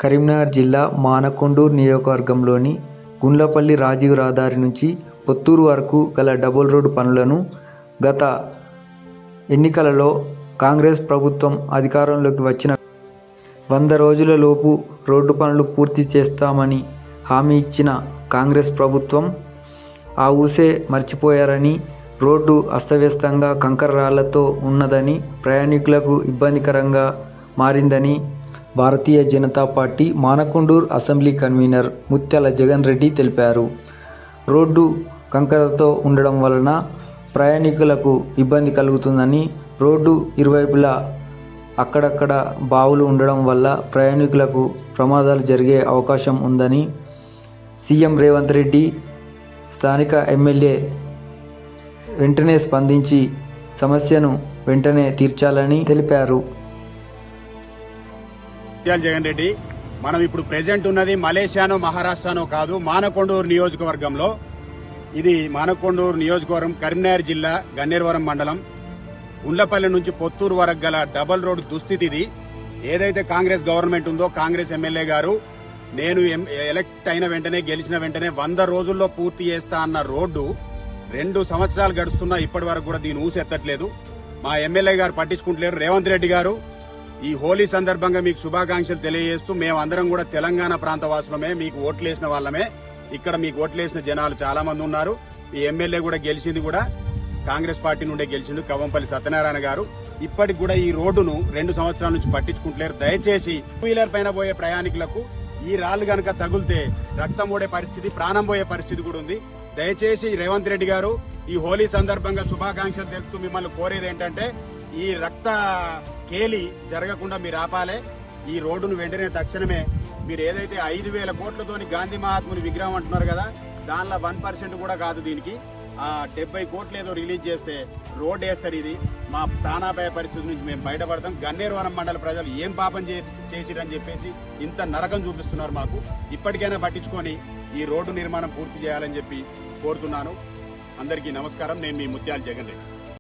కరీంనగర్ జిల్లా మానకొండూరు నియోజకవర్గంలోని గుండ్లపల్లి రాజీవ్ రహదారి నుంచి పొత్తూరు వరకు గల డబుల్ రోడ్డు పనులను గత ఎన్నికలలో కాంగ్రెస్ ప్రభుత్వం అధికారంలోకి వచ్చిన 100 రోజులలోపు రోడ్డు పనులు పూర్తి చేస్తామని హామీ ఇచ్చిన కాంగ్రెస్ ప్రభుత్వం ఆ ఊసే మర్చిపోయారని, రోడ్డు అస్తవ్యస్తంగా కంకర రాళ్లతో ఉన్నదని, ప్రయాణికులకు ఇబ్బందికరంగా మారిందని Bharatiya Janata party Manakondur assembly convener Muthyala Jagan Reddy తెలిపారు. రోడ్డు కంకరతో ఉండడం వలన ప్రయాణికులకు ఇబ్బంది కలుగుతుందని, రోడ్డు ఇరువైపులా అక్కడక్కడ బావులు ఉండడం వల్ల ప్రయాణికులకు ప్రమాదాలు జరిగే అవకాశం ఉందని, సీఎం రేవంత్ రెడ్డి స్థానిక ఎమ్మెల్యే వెంటనే స్పందించి సమస్యను వెంటనే తీర్చాలని తెలిపారు. జగన్ రెడ్డి, మనం ఇప్పుడు ప్రెజెంట్ ఉన్నది మలేషియానో మహారాష్ట్రనో కాదు, మానకొండూరు నియోజకవర్గంలో. ఇది మానకొండూరు నియోజకవర్గం, కరీంనగర్ జిల్లా, గన్నేరువరం మండలం, గుండ్లపల్లి నుంచి పొత్తూరు వరకు గల డబుల్ రోడ్డు దుస్థితి ఇది. ఏదైతే కాంగ్రెస్ గవర్నమెంట్ ఉందో, కాంగ్రెస్ ఎమ్మెల్యే గారు నేను ఎలక్ట్ అయిన వెంటనే, గెలిచిన వెంటనే 100 రోజుల్లో పూర్తి చేస్తా అన్న రోడ్డు 2 సంవత్సరాలు గడుస్తున్నా ఇప్పటి వరకు కూడా దీని ఊసెత్తట్లేదు. మా ఎమ్మెల్యే గారు పట్టించుకుంటలేరు. రేవంత్ రెడ్డి గారు, ఈ హోలీ సందర్భంగా మీకు శుభాకాంక్షలు తెలియజేస్తూ, మేమందరం కూడా తెలంగాణ ప్రాంత వాసులమే, మీకు ఓట్లేసిన వాళ్ళమే. ఇక్కడ మీకు ఓట్లేసిన జనాలు చాలా మంది ఉన్నారు. ఈ ఎమ్మెల్యే కూడా గెలిచింది కూడా కాంగ్రెస్ పార్టీ నుండే గెలిచిండు, కవ్వంపల్లి సత్యనారాయణ గారు. ఇప్పటికి కూడా ఈ రోడ్డును 2 సంవత్సరాల నుంచి పట్టించుకుంటలేరు. దయచేసి 2 వీలర్ పైన పోయే ప్రయాణికులకు ఈ రాళ్లు గనక తగులితే రక్తం ఓడే పరిస్థితి, ప్రాణం పోయే పరిస్థితి కూడా ఉంది. దయచేసి రేవంత్ రెడ్డి గారు, ఈ హోలీ సందర్భంగా శుభాకాంక్షలు తెలుపుతూ మిమ్మల్ని కోరేది ఏంటంటే, ఈ రక్త కేలి జరగకుండా మీరు ఆపాలే. ఈ రోడ్డును వెంటనే తక్షణమే మీరు ఏదైతే 5,000 కోట్లతోని గాంధీ మహాత్ముని విగ్రహం అంటున్నారు కదా, దానిలో 1% కూడా కాదు. దీనికి 70 కోట్లు ఏదో రిలీజ్ చేస్తే రోడ్ వేస్తారు. ఇది మా ప్రాణాపాయ పరిస్థితి నుంచి మేము బయటపడతాం. గన్నేరువరం మండల ప్రజలు ఏం పాపం చేసిరని చెప్పేసి ఇంత నరకం చూపిస్తున్నారు మాకు. ఇప్పటికైనా పట్టించుకొని ఈ రోడ్డు నిర్మాణం పూర్తి చేయాలని చెప్పి కోరుతున్నాను. అందరికీ నమస్కారం. నేను మీ ముత్యాల జగన్ రెడ్డి.